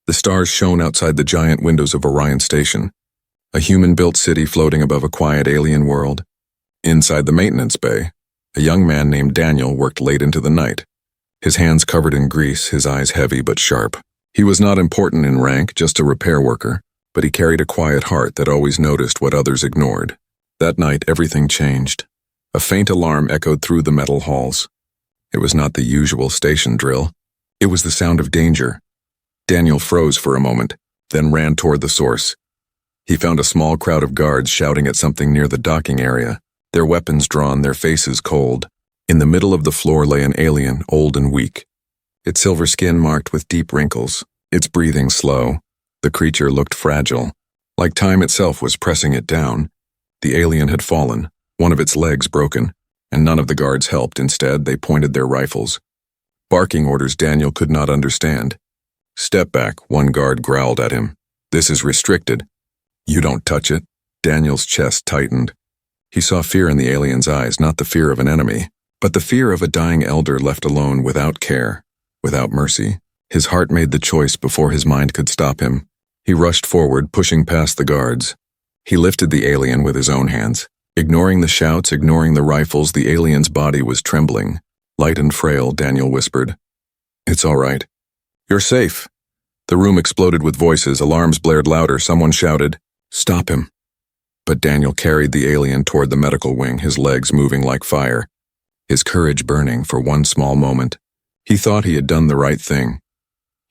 The stars shone outside the giant windows of Orion Station, a human-built city floating above a quiet alien world. Inside the maintenance bay, a young man named Daniel worked late into the night, his hands covered in grease, his eyes heavy but sharp. He was not important in rank, just a repair worker, but he carried a quiet heart that always noticed what others ignored. That night, everything changed. A faint alarm echoed through the metal halls. It was not the usual station drill. It was the sound of danger. Daniel froze for a moment, then ran toward the source. He found a small crowd of guards shouting at something near the docking area, their weapons drawn, their faces cold. In the middle of the floor lay an alien, old and weak, its silver skin marked with deep wrinkles, its breathing slow. The creature looked fragile, like time itself was pressing it down. The alien had fallen, one of its legs broken, and none of the guards helped. Instead, they pointed their rifles. Barking orders Daniel could not understand. "Step back," one guard growled at him. "This is restricted." "You don't touch it." Daniel's chest tightened. He saw fear in the alien's eyes, not the fear of an enemy, but the fear of a dying elder left alone without care, without mercy. His heart made the choice before his mind could stop him. He rushed forward, pushing past the guards. He lifted the alien with his own hands. Ignoring the shouts, ignoring the rifles, the alien's body was trembling. Light and frail, Daniel whispered. "It's all right. You're safe." The room exploded with voices, alarms blared louder, someone shouted, "Stop him." But Daniel carried the alien toward the medical wing, his legs moving like fire, his courage burning for one small moment. He thought he had done the right thing.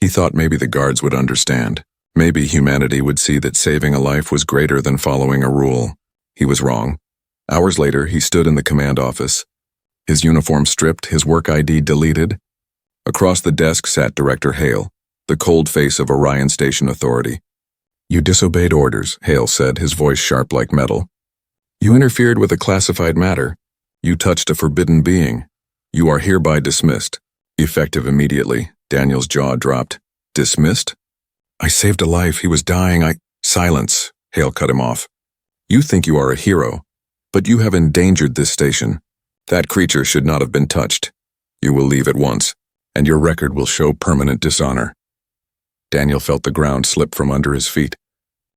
He thought maybe the guards would understand. Maybe humanity would see that saving a life was greater than following a rule. He was wrong. Hours later, he stood in the command office, his uniform stripped, his work ID deleted. Across the desk sat Director Hale, the cold face of Orion Station Authority. "You disobeyed orders," Hale said, his voice sharp like metal. "You interfered with a classified matter. You touched a forbidden being. You are hereby dismissed." Effective immediately, Daniel's jaw dropped. "Dismissed? I saved a life. He was dying. Silence," Hale cut him off. "You think you are a hero, but you have endangered this station. That creature should not have been touched. You will leave at once, and your record will show permanent dishonor." Daniel felt the ground slip from under his feet.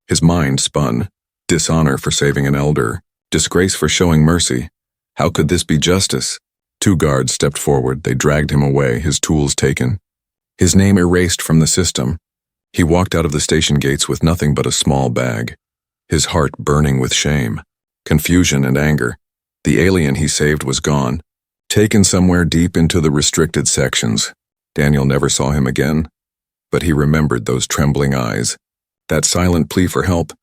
His mind spun. Dishonor for saving an elder. Disgrace for showing mercy. How could this be justice? Two guards stepped forward. They dragged him away, his tools taken. His name erased from the system. He walked out of the station gates with nothing but a small bag, his heart burning with shame, confusion and anger. The alien he saved was gone, taken somewhere deep into the restricted sections. Daniel never saw him again, but he remembered those trembling eyes, that silent plea for help.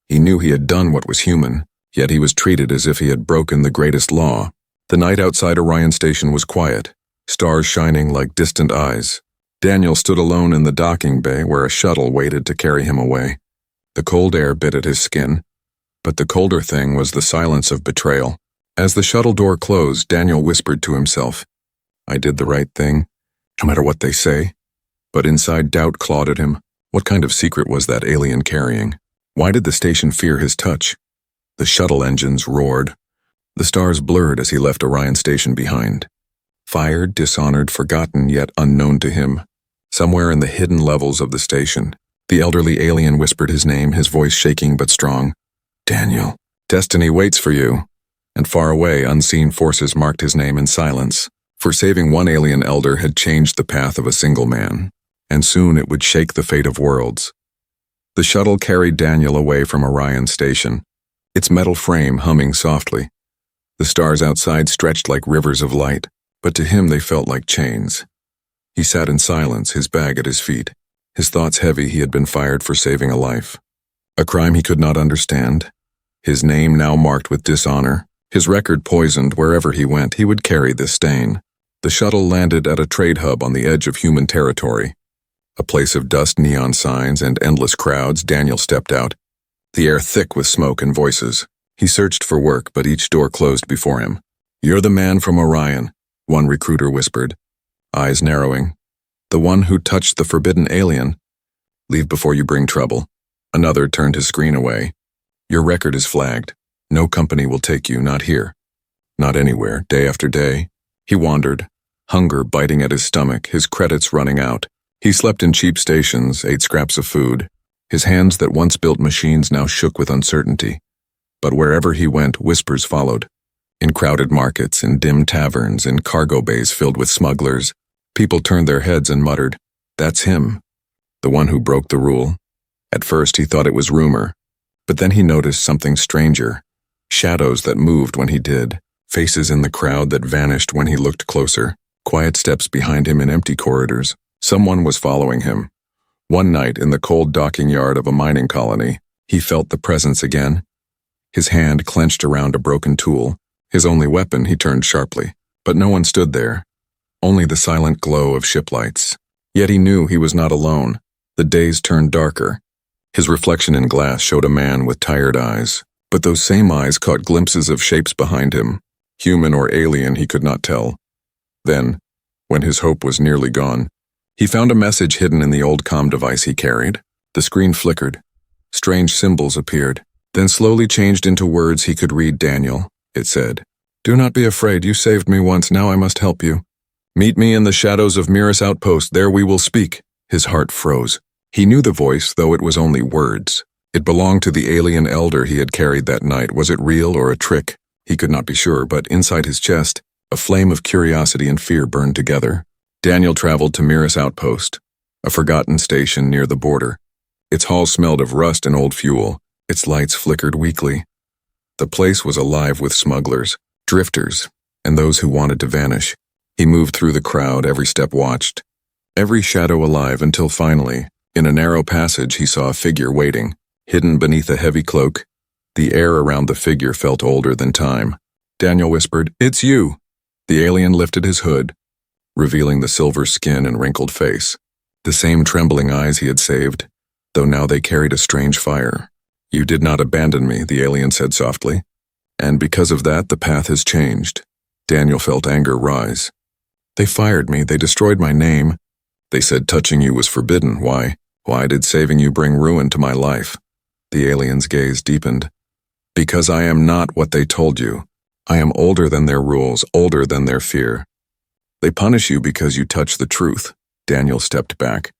He knew he had done what was human, yet he was treated as if he had broken the greatest law. The night outside Orion Station was quiet, stars shining like distant eyes. Daniel stood alone in the docking bay where a shuttle waited to carry him away. The cold air bit at his skin, but the colder thing was the silence of betrayal. As the shuttle door closed, Daniel whispered to himself, "I did the right thing, no matter what they say." But inside doubt clawed at him. What kind of secret was that alien carrying? Why did the station fear his touch? The shuttle engines roared. The stars blurred as he left Orion Station behind. Fired, dishonored, forgotten, yet unknown to him. Somewhere in the hidden levels of the station, the elderly alien whispered his name, his voice shaking but strong. "Daniel, destiny waits for you." And far away, unseen forces marked his name in silence. For saving one alien elder had changed the path of a single man, and soon it would shake the fate of worlds. The shuttle carried Daniel away from Orion Station, its metal frame humming softly. The stars outside stretched like rivers of light, but to him they felt like chains. He sat in silence, his bag at his feet, his thoughts heavy. He had been fired for saving a life, a crime he could not understand. His name now marked with dishonor, his record poisoned. Wherever he went, he would carry this stain. The shuttle landed at a trade hub on the edge of human territory. A place of dust, neon signs, and endless crowds. Daniel stepped out, the air thick with smoke and voices. He searched for work, but each door closed before him. "You're the man from Orion," one recruiter whispered, eyes narrowing. "The one who touched the forbidden alien. Leave before you bring trouble." Another turned his screen away. "Your record is flagged. No company will take you, not here. Not anywhere." Day after day, he wandered, hunger biting at his stomach, his credits running out. He slept in cheap stations, ate scraps of food. His hands that once built machines now shook with uncertainty. But wherever he went, whispers followed. In crowded markets, in dim taverns, in cargo bays filled with smugglers, people turned their heads and muttered, "That's him, the one who broke the rule." At first he thought it was rumor, but then he noticed something stranger. Shadows that moved when he did, faces in the crowd that vanished when he looked closer, quiet steps behind him in empty corridors. Someone was following him. One night in the cold docking yard of a mining colony, he felt the presence again. His hand clenched around a broken tool. His only weapon, he turned sharply. But no one stood there. Only the silent glow of ship lights. Yet he knew he was not alone. The days turned darker. His reflection in glass showed a man with tired eyes. But those same eyes caught glimpses of shapes behind him. Human or alien, he could not tell. Then, when his hope was nearly gone, he found a message hidden in the old comm device he carried. The screen flickered. Strange symbols appeared, then slowly changed into words he could read. "Daniel," it said. "Do not be afraid. You saved me once. Now I must help you. Meet me in the shadows of Miras Outpost. There we will speak." His heart froze. He knew the voice, though it was only words. It belonged to the alien elder he had carried that night. Was it real or a trick? He could not be sure, but inside his chest, a flame of curiosity and fear burned together. Daniel traveled to Miras Outpost, a forgotten station near the border. Its halls smelled of rust and old fuel. Its lights flickered weakly. The place was alive with smugglers, drifters, and those who wanted to vanish. He moved through the crowd, every step watched, every shadow alive, until finally, in a narrow passage, he saw a figure waiting, hidden beneath a heavy cloak. The air around the figure felt older than time. Daniel whispered, "It's you." The alien lifted his hood, revealing the silver skin and wrinkled face. The same trembling eyes he had saved, though now they carried a strange fire. "You did not abandon me," the alien said softly. "And because of that, the path has changed." Daniel felt anger rise. "They fired me. They destroyed my name. They said touching you was forbidden. Why did saving you bring ruin to my life?" The alien's gaze deepened. "Because I am not what they told you. I am older than their rules, older than their fear. They punish you because you touch the truth." Daniel stepped back,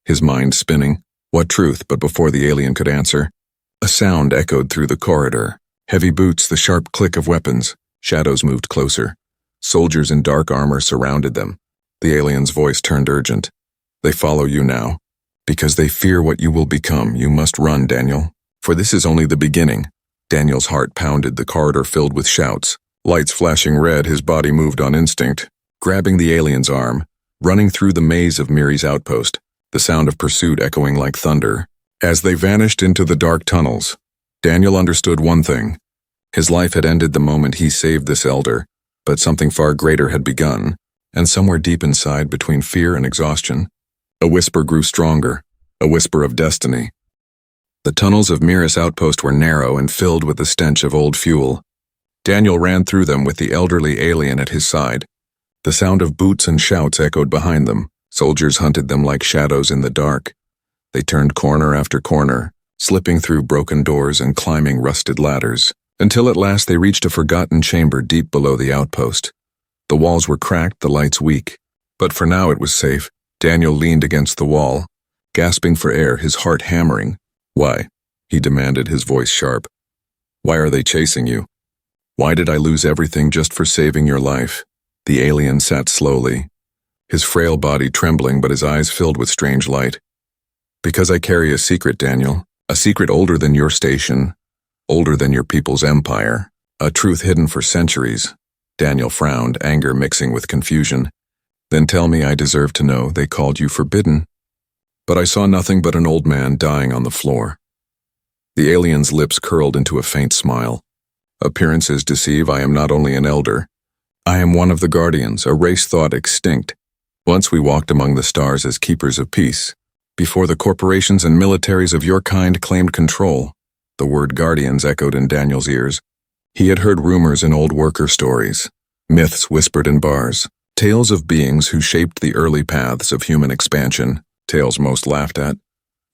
his mind spinning. What truth? But before the alien could answer, a sound echoed through the corridor. Heavy boots, the sharp click of weapons. Shadows moved closer. Soldiers in dark armor surrounded them. The alien's voice turned urgent. "They follow you now. Because they fear what you will become. You must run, Daniel. For this is only the beginning." Daniel's heart pounded, the corridor filled with shouts. Lights flashing red, his body moved on instinct, grabbing the alien's arm, running through the maze of Miras Outpost, the sound of pursuit echoing like thunder. As they vanished into the dark tunnels, Daniel understood one thing. His life had ended the moment he saved this elder, but something far greater had begun, and somewhere deep inside, between fear and exhaustion, a whisper grew stronger, a whisper of destiny. The tunnels of Miras Outpost were narrow and filled with the stench of old fuel. Daniel ran through them with the elderly alien at his side. The sound of boots and shouts echoed behind them. Soldiers hunted them like shadows in the dark. They turned corner after corner, slipping through broken doors and climbing rusted ladders, until at last they reached a forgotten chamber deep below the outpost. The walls were cracked, the lights weak. But for now it was safe. Daniel leaned against the wall, gasping for air, his heart hammering. "Why?" he demanded, his voice sharp. "Why are they chasing you? Why did I lose everything just for saving your life?" The alien sat slowly, his frail body trembling but his eyes filled with strange light. "Because I carry a secret, Daniel. A secret older than your station, older than your people's empire. A truth hidden for centuries." Daniel frowned, anger mixing with confusion. "Then tell me, I deserve to know. They called you forbidden." But I saw nothing but an old man dying on the floor. The alien's lips curled into a faint smile. "Appearances deceive. I am not only an elder. I am one of the guardians, a race thought extinct. Once we walked among the stars as keepers of peace, before the corporations and militaries of your kind claimed control." The word guardians echoed in Daniel's ears. He had heard rumors in old worker stories, myths whispered in bars, tales of beings who shaped the early paths of human expansion, tales most laughed at.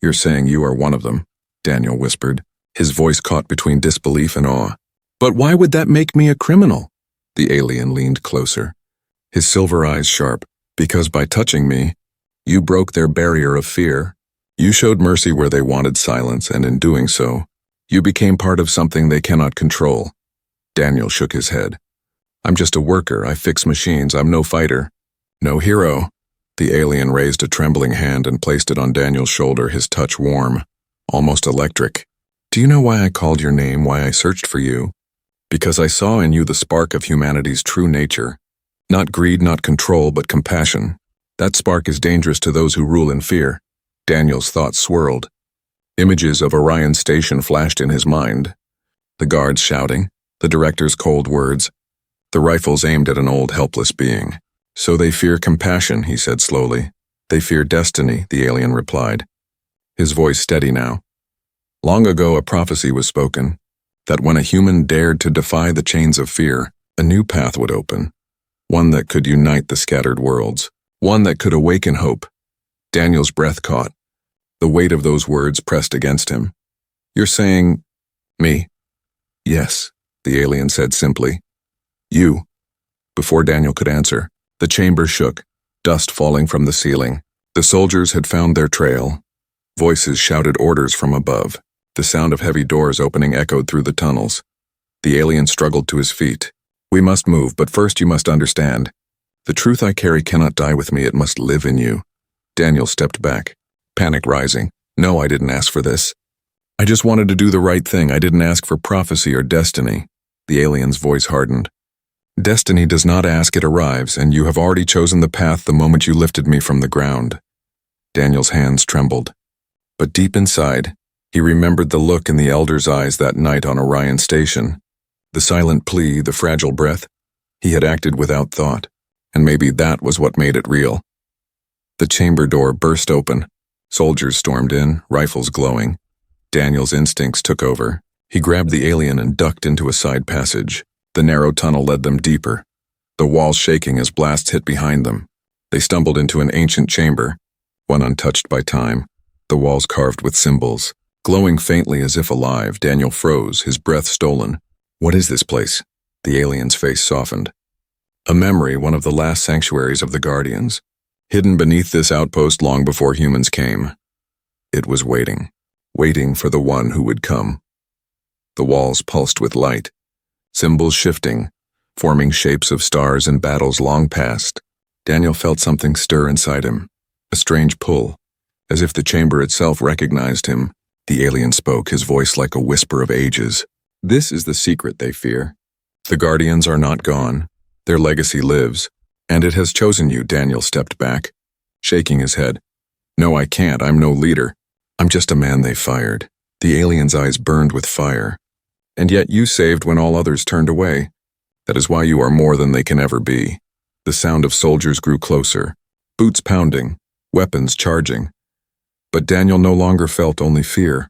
"You're saying you are one of them," Daniel whispered, his voice caught between disbelief and awe. "But why would that make me a criminal?" The alien leaned closer, his silver eyes sharp. "Because by touching me, You broke their barrier of fear. You showed mercy where they wanted silence, and in doing so, you became part of something they cannot control. Daniel shook his head. I'm just a worker. I fix machines. I'm no fighter. No hero. The alien raised a trembling hand and placed it on Daniel's shoulder, his touch warm, almost electric. Do you know why I called your name, why I searched for you? Because I saw in you the spark of humanity's true nature. Not greed, not control, but compassion. That spark is dangerous to those who rule in fear. Daniel's thoughts swirled. Images of Orion Station flashed in his mind. The guards shouting, the director's cold words, the rifles aimed at an old, helpless being. So they fear compassion, he said slowly. They fear destiny, the alien replied. His voice steady now. Long ago a prophecy was spoken, that when a human dared to defy the chains of fear, a new path would open. One that could unite the scattered worlds. One that could awaken hope. Daniel's breath caught. The weight of those words pressed against him. You're saying, me? Yes, the alien said simply. You. Before Daniel could answer, the chamber shook, dust falling from the ceiling. The soldiers had found their trail. Voices shouted orders from above. The sound of heavy doors opening echoed through the tunnels. The alien struggled to his feet. We must move, but first you must understand. The truth I carry cannot die with me, it must live in you. Daniel stepped back, panic rising. No, I didn't ask for this. I just wanted to do the right thing. I didn't ask for prophecy or destiny. The alien's voice hardened. Destiny does not ask, it arrives, and you have already chosen the path the moment you lifted me from the ground. Daniel's hands trembled. But deep inside, he remembered the look in the elder's eyes that night on Orion Station. The silent plea, the fragile breath. He had acted without thought, and maybe that was what made it real. The chamber door burst open. Soldiers stormed in, rifles glowing. Daniel's instincts took over. He grabbed the alien and ducked into a side passage. The narrow tunnel led them deeper, the walls shaking as blasts hit behind them. They stumbled into an ancient chamber, one untouched by time, the walls carved with symbols. Glowing faintly as if alive, Daniel froze, his breath stolen. What is this place? The alien's face softened. A memory, one of the last sanctuaries of the Guardians, hidden beneath this outpost long before humans came. It was waiting for the one who would come. The walls pulsed with light, symbols shifting, forming shapes of stars in battles long past. Daniel felt something stir inside him, a strange pull, as if the chamber itself recognized him. The alien spoke, his voice like a whisper of ages. This is the secret they fear. The Guardians are not gone. Their legacy lives, and it has chosen you. Daniel stepped back, shaking his head. No, I can't. I'm no leader. I'm just a man they fired. The alien's eyes burned with fire. And yet you saved when all others turned away. That is why you are more than they can ever be. The sound of soldiers grew closer, boots pounding, weapons charging. But Daniel no longer felt only fear.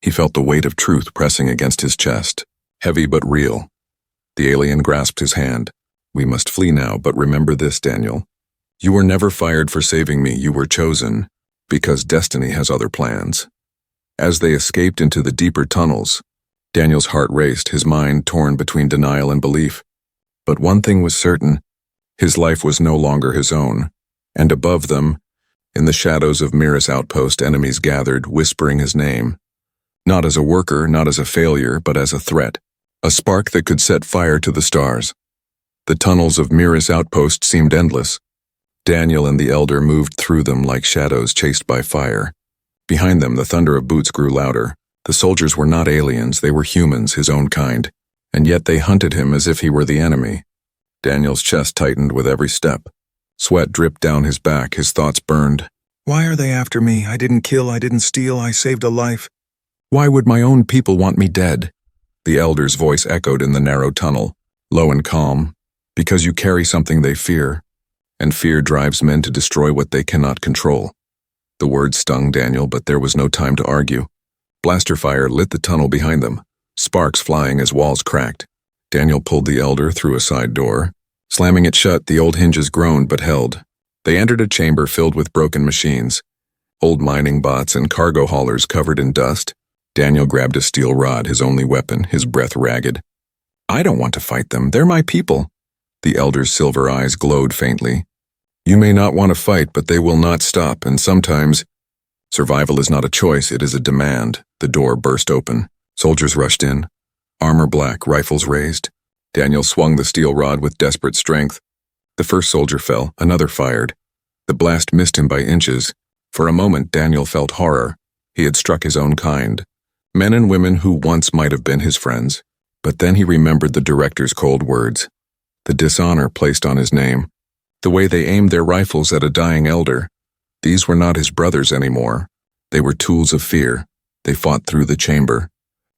He felt the weight of truth pressing against his chest, heavy but real. The alien grasped his hand. We must flee now, but remember this, Daniel. You were never fired for saving me. You were chosen, because destiny has other plans. As they escaped into the deeper tunnels, Daniel's heart raced, his mind torn between denial and belief. But one thing was certain, his life was no longer his own, and above them, in the shadows of Miras Outpost, enemies gathered, whispering his name. Not as a worker, not as a failure, but as a threat, a spark that could set fire to the stars. The tunnels of Miras Outpost seemed endless. Daniel and the Elder moved through them like shadows chased by fire. Behind them, the thunder of boots grew louder. The soldiers were not aliens, they were humans, his own kind, and yet they hunted him as if he were the enemy. Daniel's chest tightened with every step. Sweat dripped down his back, his thoughts burned. Why are they after me? I didn't kill, I didn't steal, I saved a life. Why would my own people want me dead? The Elder's voice echoed in the narrow tunnel, low and calm. Because you carry something they fear, and fear drives men to destroy what they cannot control. The words stung Daniel, but there was no time to argue. Blaster fire lit the tunnel behind them, sparks flying as walls cracked. Daniel pulled the Elder through a side door. Slamming it shut, the old hinges groaned but held. They entered a chamber filled with broken machines, old mining bots and cargo haulers covered in dust. Daniel grabbed a steel rod, his only weapon, his breath ragged. I don't want to fight them. They're my people. The Elder's silver eyes glowed faintly. You may not want to fight, but they will not stop, and sometimes survival is not a choice, it is a demand. The door burst open. Soldiers rushed in, armor black, rifles raised. Daniel swung the steel rod with desperate strength. The first soldier fell, another fired. The blast missed him by inches. For a moment, Daniel felt horror. He had struck his own kind, men and women who once might have been his friends. But then he remembered the director's cold words, the dishonor placed on his name, the way they aimed their rifles at a dying elder. These were not his brothers anymore. They were tools of fear. They fought through the chamber,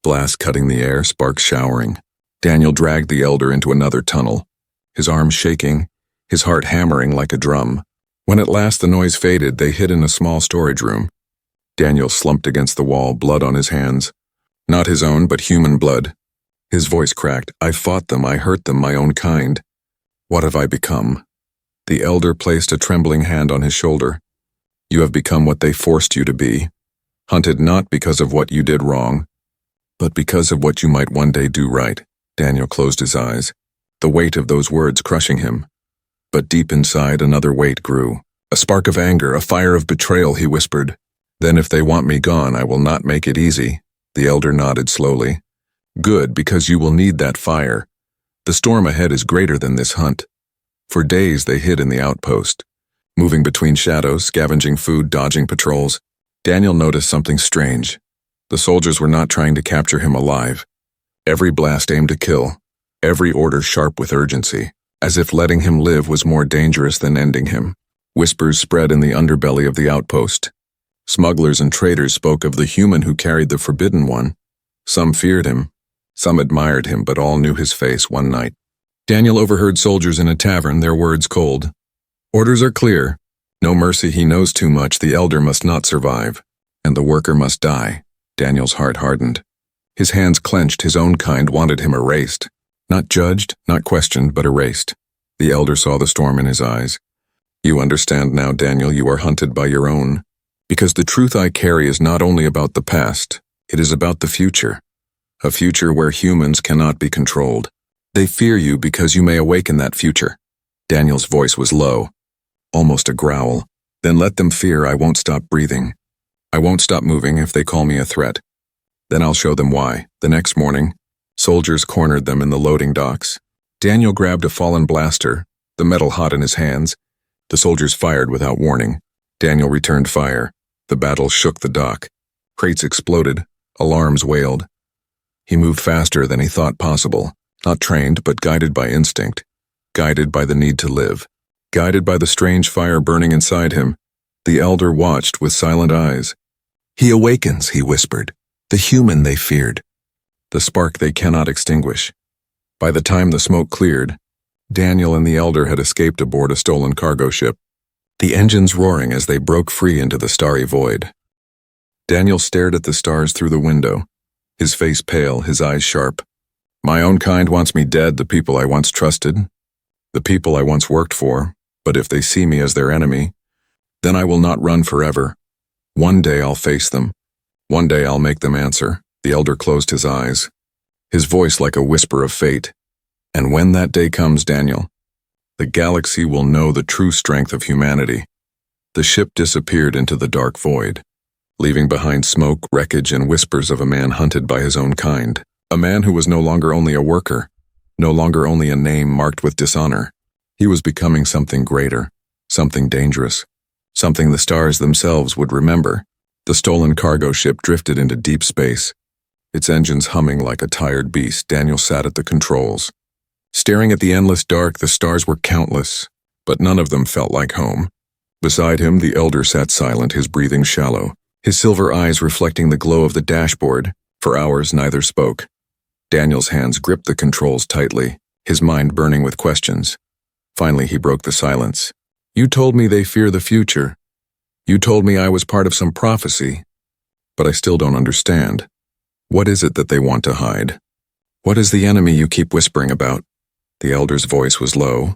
blasts cutting the air, sparks showering. Daniel dragged the elder into another tunnel, his arms shaking, his heart hammering like a drum. When at last the noise faded, they hid in a small storage room. Daniel slumped against the wall, blood on his hands. Not his own, but human blood. His voice cracked. I fought them, I hurt them, my own kind. What have I become? The elder placed a trembling hand on his shoulder. You have become what they forced you to be. Hunted not because of what you did wrong, but because of what you might one day do right. Daniel closed his eyes, the weight of those words crushing him. But deep inside, another weight grew. A spark of anger, a fire of betrayal, he whispered. Then if they want me gone, I will not make it easy. The elder nodded slowly. Good, because you will need that fire. The storm ahead is greater than this hunt. For days they hid in the outpost, moving between shadows, scavenging food, dodging patrols. Daniel noticed something strange. The soldiers were not trying to capture him alive. Every blast aimed to kill, every order sharp with urgency, as if letting him live was more dangerous than ending him. Whispers spread in the underbelly of the outpost. Smugglers and traders spoke of the human who carried the forbidden one. Some feared him, some admired him, but all knew his face one night. Daniel overheard soldiers in a tavern, their words cold. Orders are clear. No mercy, he knows too much. The elder must not survive, and the worker must die. Daniel's heart hardened. His hands clenched, his own kind wanted him erased. Not judged, not questioned, but erased. The elder saw the storm in his eyes. You understand now, Daniel, you are hunted by your own. Because the truth I carry is not only about the past, it is about the future. A future where humans cannot be controlled. They fear you because you may awaken that future. Daniel's voice was low, almost a growl. Then let them fear, I won't stop breathing. I won't stop moving if they call me a threat. Then I'll show them why. The next morning, soldiers cornered them in the loading docks. Daniel grabbed a fallen blaster, the metal hot in his hands. The soldiers fired without warning. Daniel returned fire. The battle shook the dock. Crates exploded. Alarms wailed. He moved faster than he thought possible, not trained but guided by instinct, guided by the need to live, guided by the strange fire burning inside him. The elder watched with silent eyes. He awakens, he whispered, the human they feared, the spark they cannot extinguish. By the time the smoke cleared, Daniel and the elder had escaped aboard a stolen cargo ship, the engines roaring as they broke free into the starry void. Daniel stared at the stars through the window, his face pale, his eyes sharp. My own kind wants me dead, the people I once trusted, the people I once worked for, but if they see me as their enemy, then I will not run forever. One day I'll face them. One day I'll make them answer. The elder closed his eyes, his voice like a whisper of fate. And when that day comes, Daniel, the galaxy will know the true strength of humanity. The ship disappeared into the dark void, leaving behind smoke, wreckage, and whispers of a man hunted by his own kind. A man who was no longer only a worker, no longer only a name marked with dishonor. He was becoming something greater, something dangerous, something the stars themselves would remember. The stolen cargo ship drifted into deep space, its engines humming like a tired beast. Daniel sat at the controls. Staring at the endless dark, the stars were countless, but none of them felt like home. Beside him, the elder sat silent, his breathing shallow, his silver eyes reflecting the glow of the dashboard. For hours, neither spoke. Daniel's hands gripped the controls tightly, his mind burning with questions. Finally, he broke the silence. You told me they fear the future. You told me I was part of some prophecy. But I still don't understand. What is it that they want to hide? What is the enemy you keep whispering about? The elder's voice was low,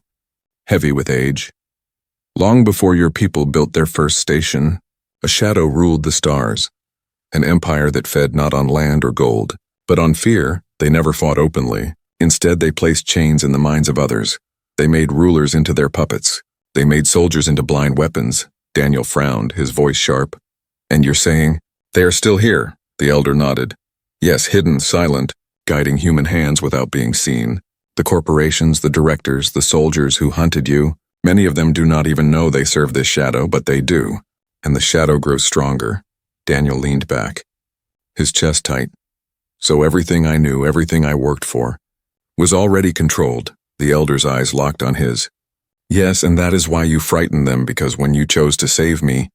heavy with age. Long before your people built their first station, a shadow ruled the stars, an empire that fed not on land or gold, but on fear. They never fought openly. Instead, they placed chains in the minds of others. They made rulers into their puppets. They made soldiers into blind weapons. Daniel frowned, his voice sharp. And you're saying, they are still here? The elder nodded. Yes, hidden, silent, guiding human hands without being seen. The corporations, the directors, the soldiers who hunted you, many of them do not even know they serve this shadow, but they do. And the shadow grows stronger. Daniel leaned back, his chest tight. So everything I knew, everything I worked for, was already controlled. The elder's eyes locked on his. Yes, and that is why you frightened them, because when you chose to save me,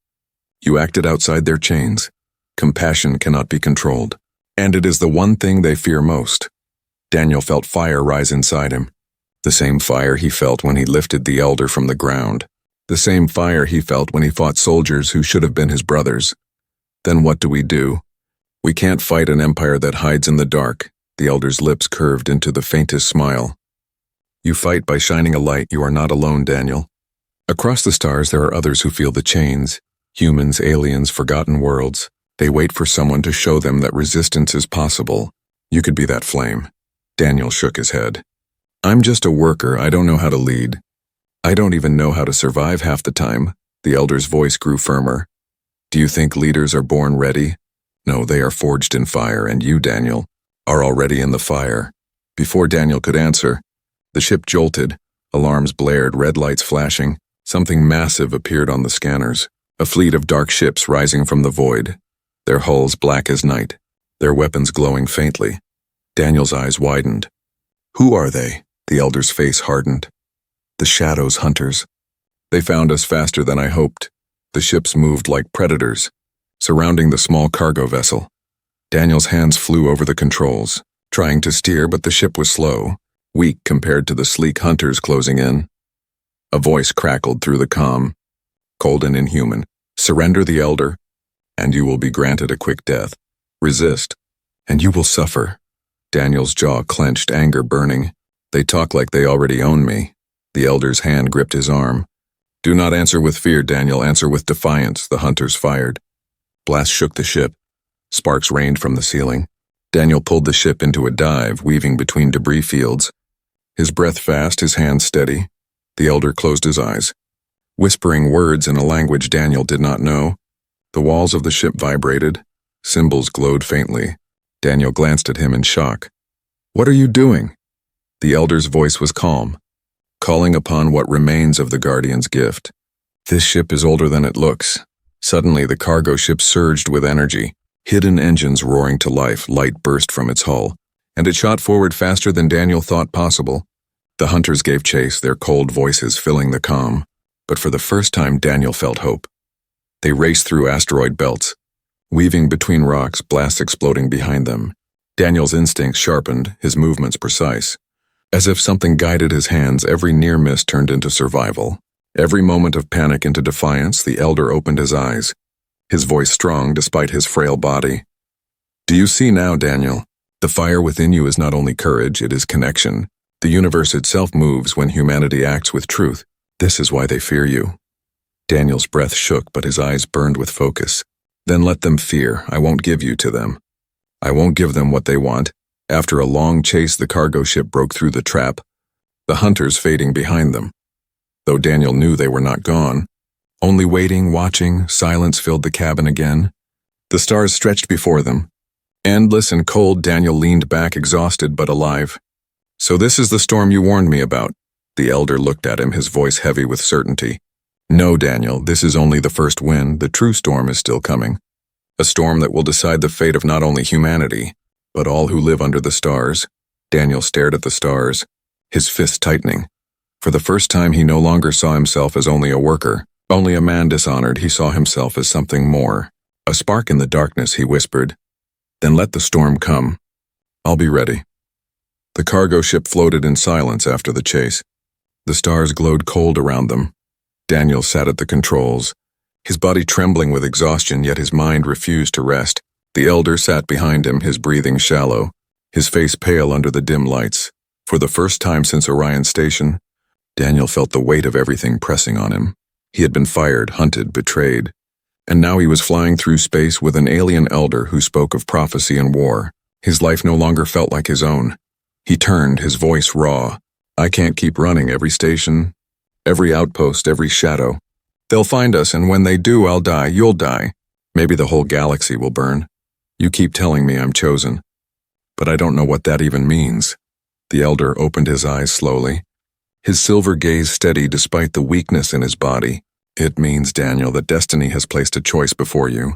you acted outside their chains. Compassion cannot be controlled, and it is the one thing they fear most. Daniel felt fire rise inside him, the same fire he felt when he lifted the elder from the ground, the same fire he felt when he fought soldiers who should have been his brothers. Then what do? We can't fight an empire that hides in the dark. The elder's lips curved into the faintest smile. You fight by shining a light. You are not alone, Daniel. Across the stars there are others who feel the chains. Humans, aliens, forgotten worlds. They wait for someone to show them that resistance is possible. You could be that flame. Daniel shook his head. I'm just a worker. I don't know how to lead. I don't even know how to survive half the time. The elder's voice grew firmer. Do you think leaders are born ready? No, they are forged in fire, and you, Daniel, are already in the fire. Before Daniel could answer, the ship jolted, alarms blared, red lights flashing. Something massive appeared on the scanners, a fleet of dark ships rising from the void, their hulls black as night, their weapons glowing faintly. Daniel's eyes widened. Who are they? The elder's face hardened. The Shadows hunters. They found us faster than I hoped. The ships moved like predators, surrounding the small cargo vessel. Daniel's hands flew over the controls, trying to steer, but the ship was slow, weak compared to the sleek hunters closing in. A voice crackled through the comm, cold and inhuman. Surrender the elder, and you will be granted a quick death. Resist, and you will suffer. Daniel's jaw clenched, anger burning. They talk like they already own me. The elder's hand gripped his arm. Do not answer with fear, Daniel. Answer with defiance. The hunters fired. Blasts shook the ship. Sparks rained from the ceiling. Daniel pulled the ship into a dive, weaving between debris fields. His breath fast, his hands steady. The elder closed his eyes, whispering words in a language Daniel did not know. The walls of the ship vibrated. Symbols glowed faintly. Daniel glanced at him in shock. What are you doing? The elder's voice was calm, calling upon what remains of the Guardian's gift. This ship is older than it looks. Suddenly, the cargo ship surged with energy, hidden engines roaring to life. Light burst from its hull, and it shot forward faster than Daniel thought possible. The hunters gave chase, their cold voices filling the comm. But for the first time, Daniel felt hope. They raced through asteroid belts, weaving between rocks, blasts exploding behind them. Daniel's instincts sharpened, his movements precise. As if something guided his hands, every near miss turned into survival. Every moment of panic into defiance. The elder opened his eyes, his voice strong despite his frail body. Do you see now, Daniel? The fire within you is not only courage, it is connection. The universe itself moves when humanity acts with truth. This is why they fear you. Daniel's breath shook, but his eyes burned with focus. Then let them fear. I won't give you to them. I won't give them what they want. After a long chase, the cargo ship broke through the trap, the hunters fading behind them. Though Daniel knew they were not gone, only waiting, watching, silence filled the cabin again. The stars stretched before them. Endless and cold, Daniel leaned back, exhausted but alive. So this is the storm you warned me about. The elder looked at him, his voice heavy with certainty. No, Daniel, this is only the first wind. The true storm is still coming. A storm that will decide the fate of not only humanity, but all who live under the stars. Daniel stared at the stars, his fist tightening. For the first time, he no longer saw himself as only a worker, only a man dishonored. He saw himself as something more. A spark in the darkness, he whispered. Then let the storm come. I'll be ready. The cargo ship floated in silence after the chase. The stars glowed cold around them. Daniel sat at the controls, his body trembling with exhaustion, yet his mind refused to rest. The elder sat behind him, his breathing shallow, his face pale under the dim lights. For the first time since Orion Station, Daniel felt the weight of everything pressing on him. He had been fired, hunted, betrayed, and now he was flying through space with an alien elder who spoke of prophecy and war. His life no longer felt like his own. He turned, his voice raw. I can't keep running. Every station, Every outpost, every shadow. They'll find us, and when they do, I'll die, you'll die. Maybe the whole galaxy will burn. You keep telling me I'm chosen. But I don't know what that even means. The elder opened his eyes slowly, his silver gaze steady despite the weakness in his body. It means, Daniel, that destiny has placed a choice before you.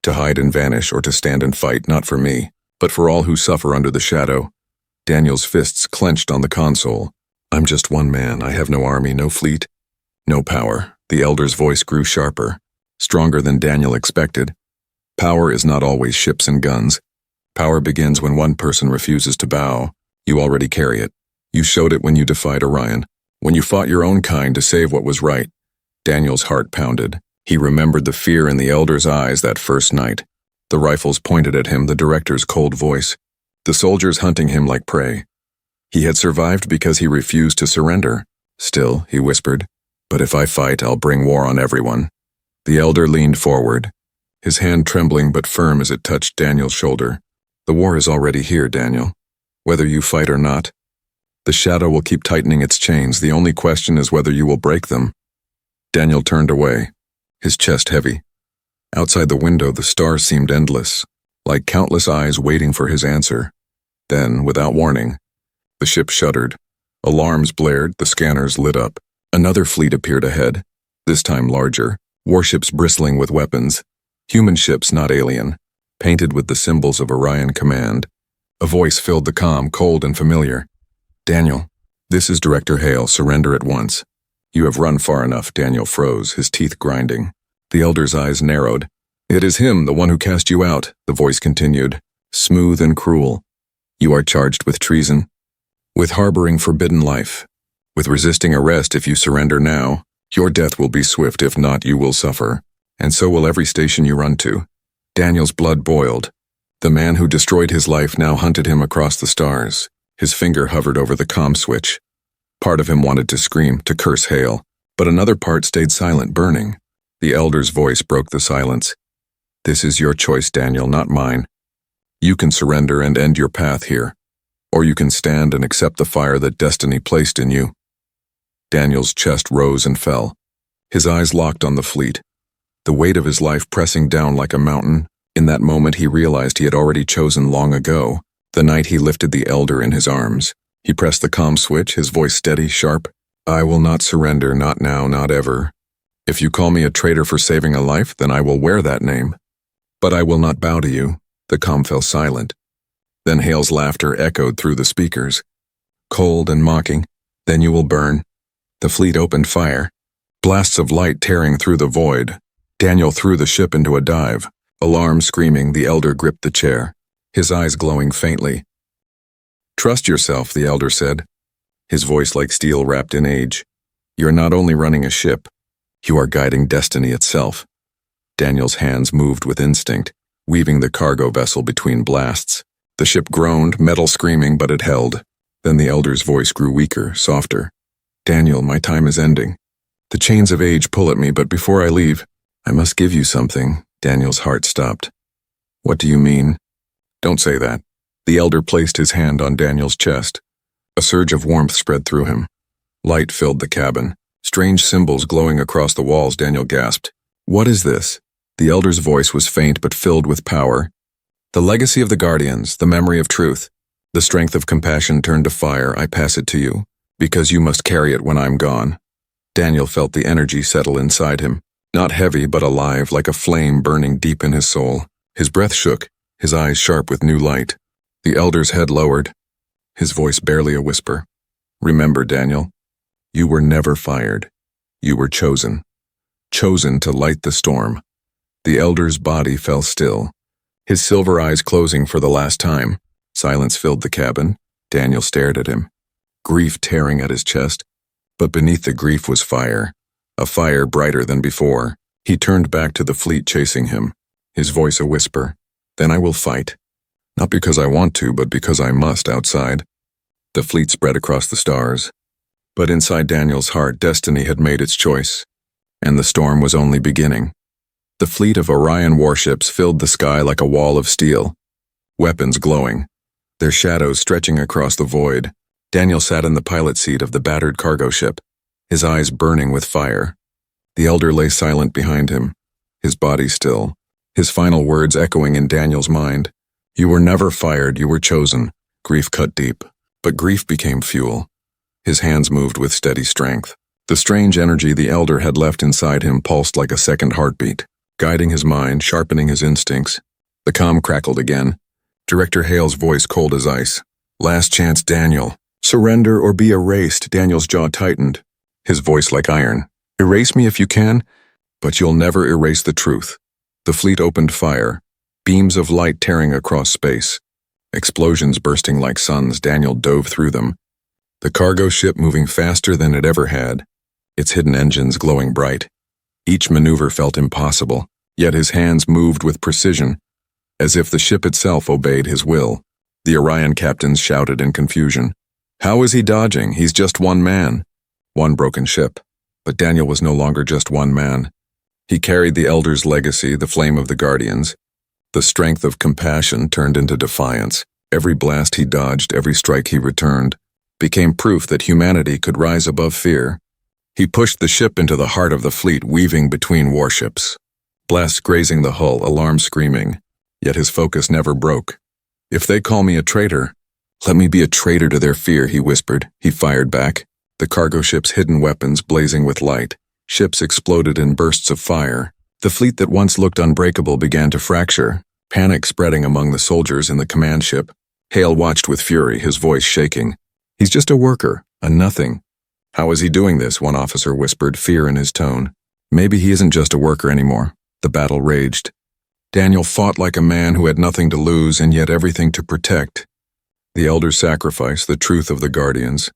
To hide and vanish or to stand and fight, not for me, but for all who suffer under the shadow. Daniel's fists clenched on the console. I'm just one man. I have no army, no fleet, no power. The elder's voice grew sharper, stronger than Daniel expected. Power is not always ships and guns. Power begins when one person refuses to bow. You already carry it. You showed it when you defied Orion, when you fought your own kind to save what was right. Daniel's heart pounded. He remembered the fear in the elder's eyes that first night. The rifles pointed at him, the director's cold voice. The soldiers hunting him like prey. He had survived because he refused to surrender. Still, he whispered, but if I fight, I'll bring war on everyone. The elder leaned forward, his hand trembling but firm as it touched Daniel's shoulder. The war is already here, Daniel. Whether you fight or not, the shadow will keep tightening its chains. The only question is whether you will break them. Daniel turned away, his chest heavy. Outside the window, the stars seemed endless, like countless eyes waiting for his answer. Then, without warning, the ship shuddered. Alarms blared, the scanners lit up. Another fleet appeared ahead, this time larger, warships bristling with weapons. Human ships, not alien, painted with the symbols of Orion Command. A voice filled the comm, cold and familiar. Daniel, this is Director Hale. Surrender at once. You have run far enough. Daniel froze, his teeth grinding. The elder's eyes narrowed. It is him, the one who cast you out, the voice continued, smooth and cruel. You are charged with treason, with harboring forbidden life, with resisting arrest. If you surrender now, your death will be swift. If not, you will suffer, and so will every station you run to. Daniel's blood boiled. The man who destroyed his life now hunted him across the stars. His finger hovered over the comm switch. Part of him wanted to scream, to curse Hale, but another part stayed silent, burning. The elder's voice broke the silence. This is your choice, Daniel, not mine. You can surrender and end your path here, or you can stand and accept the fire that destiny placed in you. Daniel's chest rose and fell. His eyes locked on the fleet, the weight of his life pressing down like a mountain. In that moment he realized he had already chosen long ago, the night he lifted the elder in his arms. He pressed the comm switch, his voice steady, sharp. I will not surrender, not now, not ever. If you call me a traitor for saving a life, then I will wear that name. But I will not bow to you. The comm fell silent. Then Hale's laughter echoed through the speakers, cold and mocking. Then you will burn. The fleet opened fire, blasts of light tearing through the void. Daniel threw the ship into a dive. Alarm screaming, the elder gripped the chair, his eyes glowing faintly. Trust yourself, the elder said, his voice like steel wrapped in age. You're not only running a ship, you are guiding destiny itself. Daniel's hands moved with instinct, weaving the cargo vessel between blasts. The ship groaned, metal screaming, but it held. Then the elder's voice grew weaker, softer. Daniel, my time is ending. The chains of age pull at me, but before I leave, I must give you something. Daniel's heart stopped. What do you mean? Don't say that. The elder placed his hand on Daniel's chest. A surge of warmth spread through him. Light filled the cabin. Strange symbols glowing across the walls. Daniel gasped. What is this? The elder's voice was faint but filled with power. The legacy of the Guardians, the memory of truth. The strength of compassion turned to fire. I pass it to you, because you must carry it when I'm gone. Daniel felt the energy settle inside him. Not heavy, but alive, like a flame burning deep in his soul. His breath shook, his eyes sharp with new light. The elder's head lowered, his voice barely a whisper. Remember, Daniel, you were never fired. You were chosen. Chosen to light the storm. The elder's body fell still, his silver eyes closing for the last time. Silence filled the cabin. Daniel stared at him, grief tearing at his chest. But beneath the grief was fire. A fire brighter than before. He turned back to the fleet chasing him, his voice a whisper. Then I will fight. Not because I want to, but because I must outside. The fleet spread across the stars. But inside Daniel's heart, destiny had made its choice. And the storm was only beginning. The fleet of Orion warships filled the sky like a wall of steel. Weapons glowing, their shadows stretching across the void. Daniel sat in the pilot seat of the battered cargo ship. his eyes burning with fire. The elder lay silent behind him, his body still, his final words echoing in Daniel's mind. You were never fired, you were chosen. Grief cut deep, but grief became fuel. His hands moved with steady strength. The strange energy the elder had left inside him pulsed like a second heartbeat, guiding his mind, sharpening his instincts. The comm crackled again. Director Hale's voice cold as ice. Last chance, Daniel. Surrender or be erased. Daniel's jaw tightened, his voice like iron. Erase me if you can, but you'll never erase the truth. The fleet opened fire, beams of light tearing across space. Explosions bursting like suns, Daniel dove through them. The cargo ship moving faster than it ever had, its hidden engines glowing bright. Each maneuver felt impossible, yet his hands moved with precision, as if the ship itself obeyed his will. The Orion captains shouted in confusion. How is he dodging? He's just one man. One broken ship. But Daniel was no longer just one man. He carried the Elder's legacy, the flame of the Guardians. The strength of compassion turned into defiance. Every blast he dodged, every strike he returned, became proof that humanity could rise above fear. He pushed the ship into the heart of the fleet, weaving between warships. Blasts grazing the hull, alarms screaming. Yet his focus never broke. If they call me a traitor, let me be a traitor to their fear, he whispered. He fired back. The cargo ship's hidden weapons blazing with light. Ships exploded in bursts of fire. The fleet that once looked unbreakable began to fracture, panic spreading among the soldiers in the command ship. Hale watched with fury, his voice shaking. He's just a worker, a nothing. How is he doing this? One officer whispered, fear in his tone. Maybe he isn't just a worker anymore. The battle raged. Daniel fought like a man who had nothing to lose and yet everything to protect. The Elder's sacrifice, the truth of the Guardians,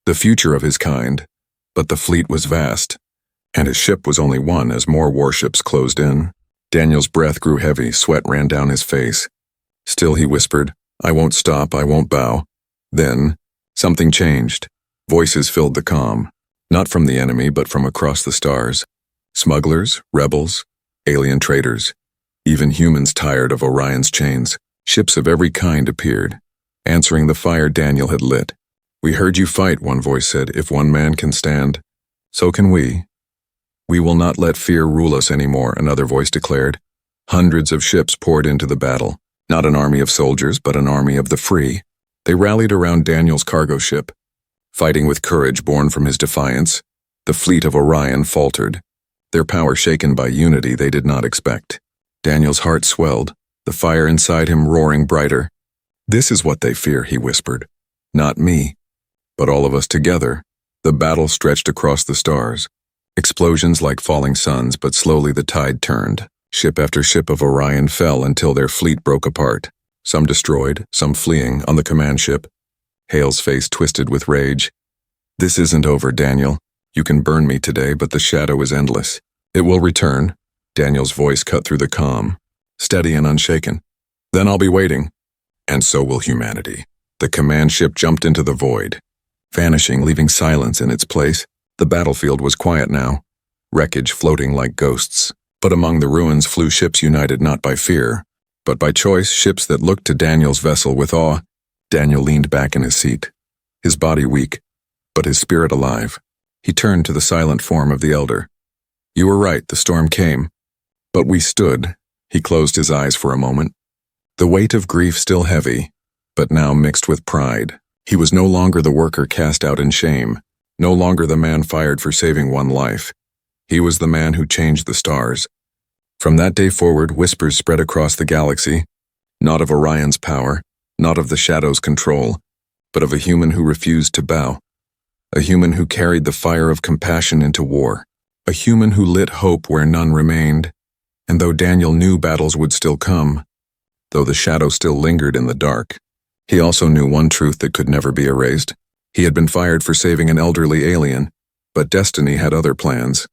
the future of his kind. But the fleet was vast, and his ship was only one as more warships closed in. Daniel's breath grew heavy, sweat ran down his face. Still he whispered, I won't stop, I won't bow. Then, something changed. Voices filled the comm, not from the enemy but from across the stars. Smugglers, rebels, alien traitors, even humans tired of Orion's chains. Ships of every kind appeared, answering the fire Daniel had lit. We heard you fight, one voice said. If one man can stand, so can we. We will not let fear rule us anymore, another voice declared. Hundreds of ships poured into the battle, not an army of soldiers, but an army of the free. They rallied around Daniel's cargo ship, fighting with courage born from his defiance. The fleet of Orion faltered, their power shaken by unity they did not expect. Daniel's heart swelled, the fire inside him roaring brighter. This is what they fear, he whispered. Not me, but all of us together. The battle stretched across the stars. Explosions like falling suns, but slowly the tide turned. Ship after ship of Orion fell until their fleet broke apart. Some destroyed, some fleeing on the command ship. Hale's face twisted with rage. This isn't over, Daniel. You can burn me today, but the shadow is endless. It will return. Daniel's voice cut through the calm, steady and unshaken. Then I'll be waiting. And so will humanity. The command ship jumped into the void, vanishing, leaving silence in its place. The battlefield was quiet now, wreckage floating like ghosts. But among the ruins flew ships united not by fear, but by choice, ships that looked to Daniel's vessel with awe. Daniel leaned back in his seat, his body weak, but his spirit alive. He turned to the silent form of the elder. You were right, the storm came, but we stood. He closed his eyes for a moment, the weight of grief still heavy, but now mixed with pride. He was no longer the worker cast out in shame, no longer the man fired for saving one life. He was the man who changed the stars. From that day forward, whispers spread across the galaxy, not of Orion's power, not of the shadow's control, but of a human who refused to bow, a human who carried the fire of compassion into war, a human who lit hope where none remained. And though Daniel knew battles would still come, though the shadow still lingered in the dark, he also knew one truth that could never be erased. He had been fired for saving an elderly alien, but destiny had other plans.